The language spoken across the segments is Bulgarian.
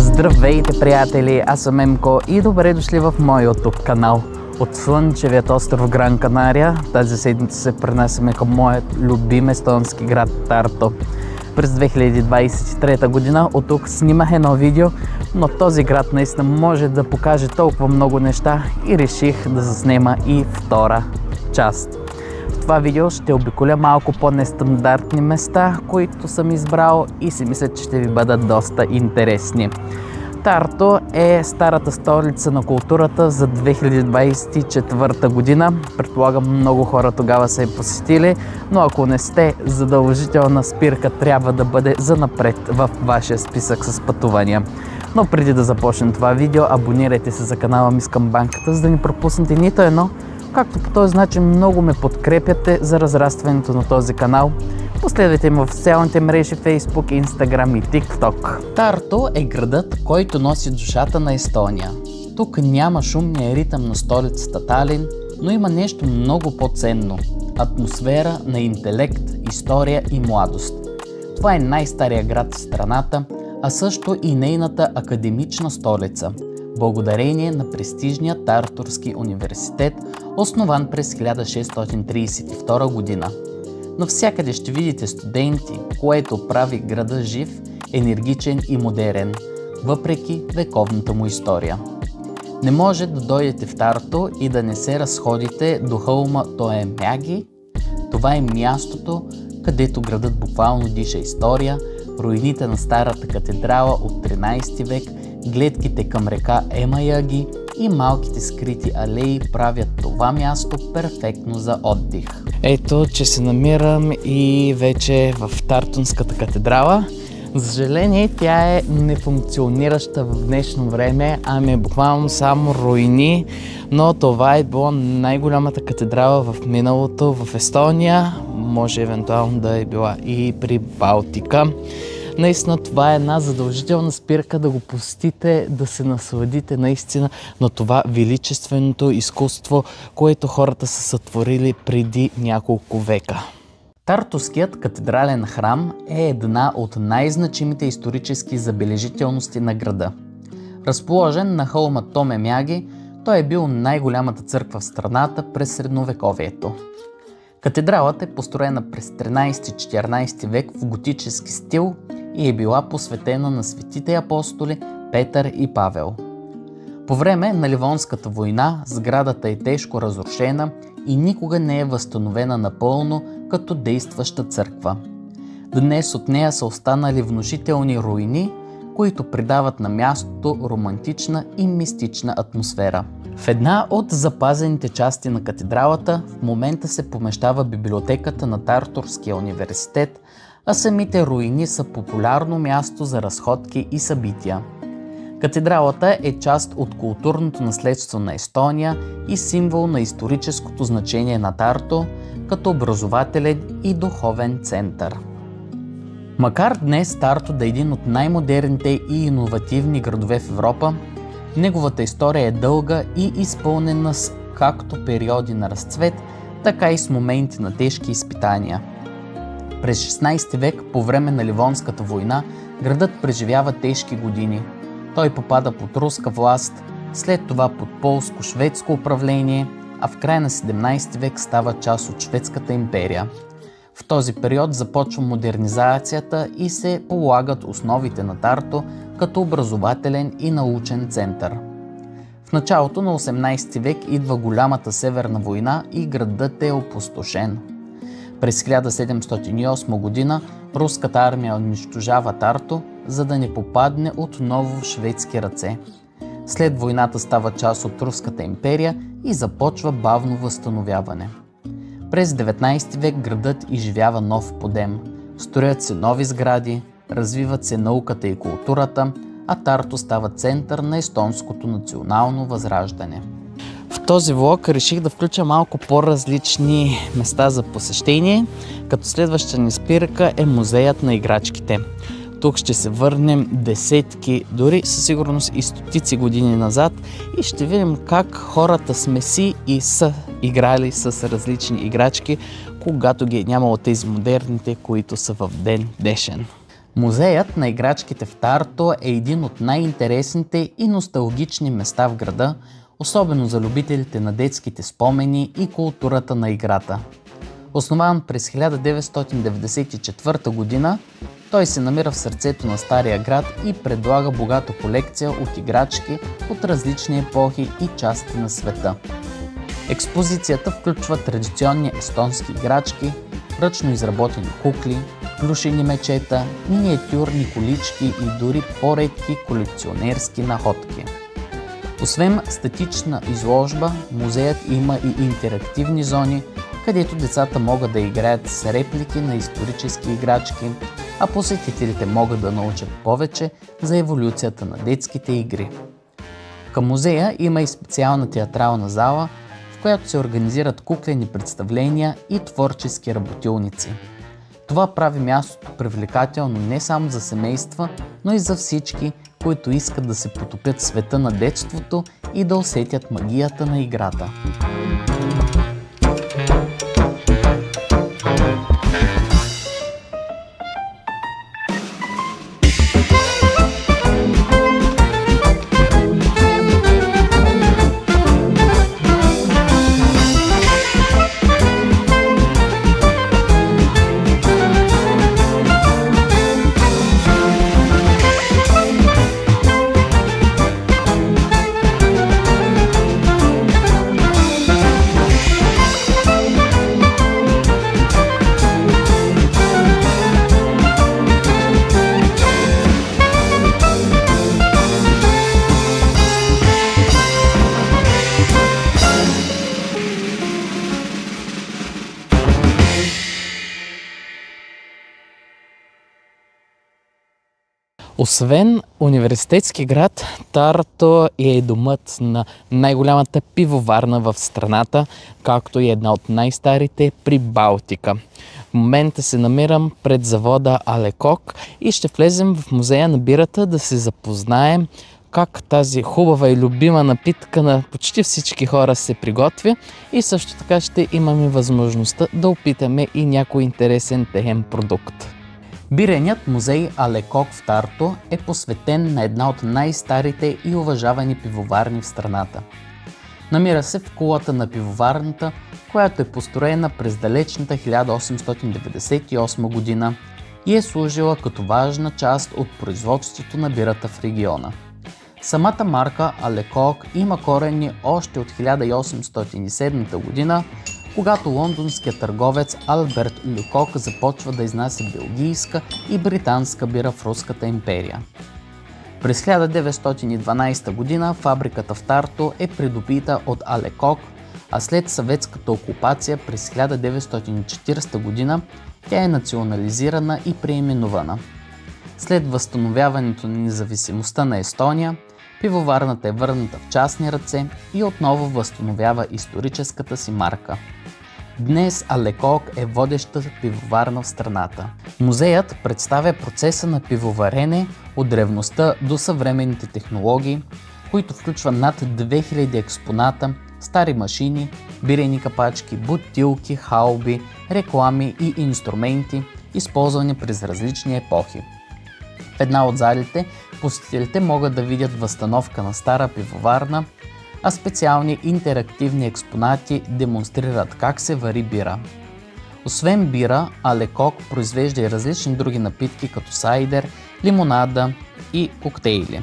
Здравейте, приятели! Аз съм Емко и добре дошли в моя YouTube канал. От слънчевият остров Гран Канария тази седмица се пренасяме към моят любим естонски град Тарту. През 2023 година от тук снимах едно видео, но този град наистина може да покаже толкова много неща и реших да заснема и втора част. В това видео ще обиколя малко по-нестандартни места, които съм избрал и си мисля, че ще ви бъдат доста интересни. Тарту е старата столица на културата за 2024 година. Предполагам, много хора тогава са я посетили, но ако не сте, задължителна спирка трябва да бъде занапред в вашия списък с пътувания. Но преди да започнем това видео, абонирайте се за канала Мис Камбанката, за да не пропуснете нито едно, както по този начин много ме подкрепяте за разрастването на този канал. Последвайте ме в социалните мрежи Facebook, Instagram и TikTok. Тарту е градът, който носи душата на Естония. Тук няма шумния ритъм на столицата Талин, но има нещо много по-ценно – атмосфера на интелект, история и младост. Това е най-стария град в страната, а също и нейната академична столица, благодарение на престижния Тартурски университет, основан през 1632 година. Навсякъде ще видите студенти, което прави града жив, енергичен и модерен, въпреки вековната му история. Не може да дойдете в Тарту и да не се разходите до хълма Тоемяги. Това е мястото, където градът буквално диша история, руините на старата катедрала от 13 век, гледките към река Емаяги и малките скрити алеи правят това място перфектно за отдих. Ето, че се намирам и вече в Тартунската катедрала. За съжаление, тя е нефункционираща в днешно време, ами буквално само руини, но това е било най-голямата катедрала в миналото в Естония, може евентуално да е била и при Балтика. Наистина това е една задължителна спирка да го посетите, да се насладите наистина на това величественото изкуство, което хората са сътворили преди няколко века. Тартуският катедрален храм е една от най-значимите исторически забележителности на града. Разположен на хълма Томемяги, той е бил най-голямата църква в страната през средновековието. Катедралата е построена през 13-14 век в готически стил и е била посветена на светите апостоли Петър и Павел. По време на Ливонската война сградата е тежко разрушена и никога не е възстановена напълно като действаща църква. Днес от нея са останали внушителни руини, които придават на мястото романтична и мистична атмосфера. В една от запазените части на катедралата в момента се помещава библиотеката на Тартурския университет, а самите руини са популярно място за разходки и събития. Катедралата е част от културното наследство на Естония и символ на историческото значение на Тарту като образователен и духовен център. Макар днес Тарту да е един от най-модерните и иновативни градове в Европа, неговата история е дълга и изпълнена с както периоди на разцвет, така и с моменти на тежки изпитания. През 16 век, по време на Ливонската война, градът преживява тежки години. Той попада под руска власт, след това под полско-шведско управление, а в края на 17 век става част от Шведската империя. В този период започва модернизацията и се полагат основите на Тарту като образователен и научен център. В началото на 18 век идва голямата северна война и градът е опустошен. През 1708 година руската армия унищожава Тарту, за да не попадне отново в шведски ръце. След войната става част от Руската империя и започва бавно възстановяване. През 19 век градът изживява нов подем. Строят се нови сгради, развиват се науката и културата, а Тарту става център на естонското национално възраждане. В този влог реших да включа малко по-различни места за посещение, като следваща ни спирка е музеят на играчките. Тук ще се върнем десетки, дори със сигурност и стотици години назад и ще видим как хората сме си и са играли с различни играчки, когато ги е нямало тези модерните, които са в ден днешен. Музеят на играчките в Тарто е един от най-интересните и носталгични места в града, особено за любителите на детските спомени и културата на играта. Основан през 1994 година, той се намира в сърцето на Стария град и предлага богата колекция от играчки от различни епохи и части на света. Експозицията включва традиционни естонски играчки, ръчно изработени кукли, плюшени мечета, миниатюрни колички и дори по-редки колекционерски находки. Освен статична изложба, музеят има и интерактивни зони, където децата могат да играят с реплики на исторически играчки, а посетителите могат да научат повече за еволюцията на детските игри. Към музея има и специална театрална зала, в която се организират куклени представления и творчески работилници. Това прави мястото привлекателно не само за семейства, но и за всички, които искат да се потопят в света на детството и да усетят магията на играта. Освен университетски град, Тарто е домът на най-голямата пивоварна в страната, както и една от най-старите при Балтика. В момента се намирам пред завода Алекок и ще влезем в музея на бирата да се запознаем как тази хубава и любима напитка на почти всички хора се приготвя и също така ще имаме възможността да опитаме и някой интересен техен продукт. Биреният музей Алекок в Тарто е посветен на една от най-старите и уважавани пивоварни в страната. Намира се в кулата на пивоварната, която е построена през далечната 1898 година и е служила като важна част от производството на бирата в региона. Самата марка Алекок има корени още от 1807 година, когато лондонският търговец Алберт Люкок започва да изнася белгийска и британска бира в Руската империя. През 1912 година фабриката в Тарто е придобита от Алекок, а след съветската окупация през 1940 година тя е национализирана и преименувана. След възстановяването на независимостта на Естония, пивоварната е върната в частни ръце и отново възстановява историческата си марка. Днес Алекок е водещата пивоварна в страната. Музеят представя процеса на пивоварене от древността до съвременните технологии, които включва над 2000 експоната, стари машини, бирени капачки, бутилки, халби, реклами и инструменти, използвани през различни епохи. В една от залите посетителите могат да видят възстановка на стара пивоварна, а специални интерактивни експонати демонстрират как се вари бира. Освен бира, Алекок произвежда и различни други напитки като сайдер, лимонада и коктейли.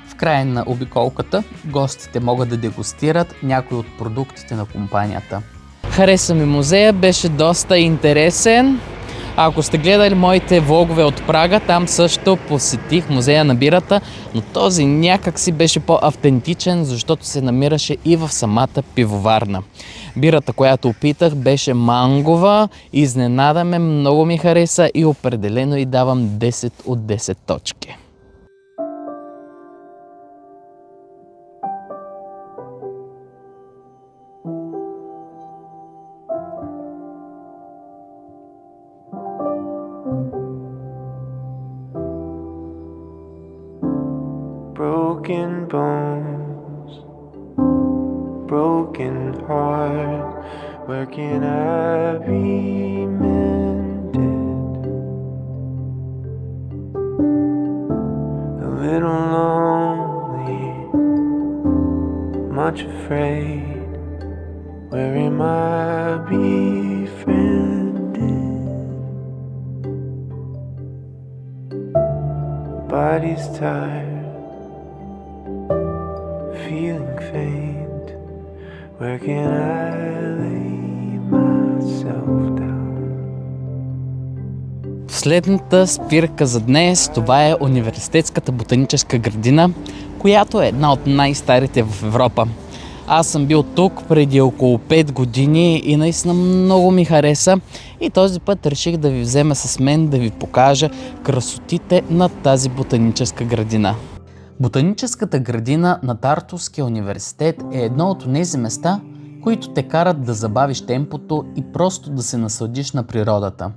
В края на обиколката гостите могат да дегустират някои от продуктите на компанията. Хареса ми музея, беше доста интересен. Ако сте гледали моите влогове от Прага, там също посетих музея на бирата, но този някак си беше по-автентичен, защото се намираше и в самата пивоварна. Бирата, която опитах, беше мангова, изненада ме, много ми хареса и определено й давам 10 от 10 точки. broken bones, broken heart. Where can I be mended? A little lonely, much afraid. Where am I befriended? Body's tired, feeling faint. Where can I lay myself down? Последната спирка за днес, това е Университетската ботаническа градина, която е една от най-старите в Европа. Аз съм бил тук преди около 5 години и наистина много ми хареса и този път реших да ви взема с мен да ви покажа красотите на тази ботаническа градина. Ботаническата градина на Тартуския университет е едно от тези места, които те карат да забавиш темпото и просто да се насладиш на природата.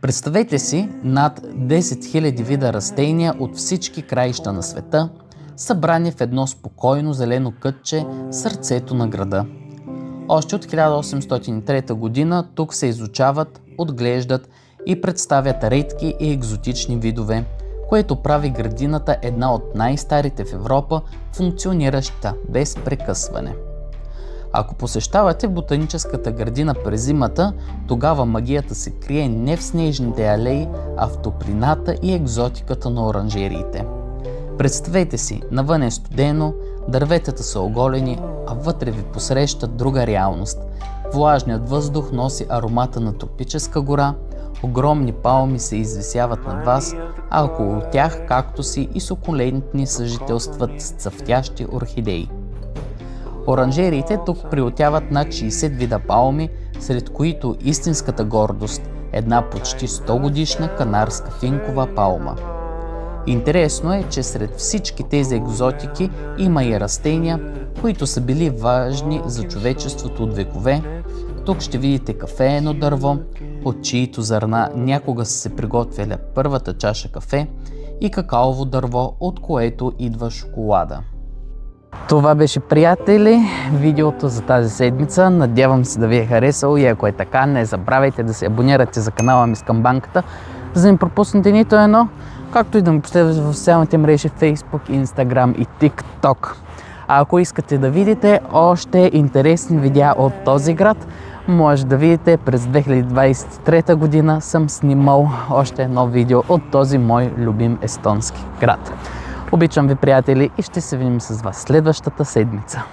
Представете си над 10 000 вида растения от всички краища на света, събрани в едно спокойно зелено кътче в сърцето на града. Още от 1803 година тук се изучават, отглеждат и представят редки и екзотични видове, което прави градината една от най-старите в Европа, функционираща без прекъсване. Ако посещавате ботаническата градина през зимата, тогава магията се крие не в снежните алеи, а в топлината и екзотиката на оранжериите. Представете си, навън е студено, дърветата са оголени, а вътре ви посрещат друга реалност. Влажният въздух носи аромата на тропическа гора, огромни палми се извисяват над вас, а около тях кактуси и сукулентни съжителстват с цъфтящи орхидеи. Оранжериите тук приютяват над 60 вида палми, сред които истинската гордост – една почти 100 годишна канарска финкова палма. Интересно е, че сред всички тези екзотики има и растения, които са били важни за човечеството от векове. Тук ще видите кафеено дърво, от чието зърна някога са се приготвяли първата чаша кафе, и какаово дърво, от което идва шоколада. Това беше, приятели, видеото за тази седмица. Надявам се да ви е харесало и ако е така, не забравяйте да се абонирате за канала ми с камбанката, за да не пропуснете нито едно, както и да ме последвате в социалните мрежи Facebook, Instagram и TikTok. А ако искате да видите още интересни видеа от този град, може да видите през 2023 година съм снимал още едно видео от този мой любим естонски град. Обичам ви, приятели, и ще се видим с вас следващата седмица.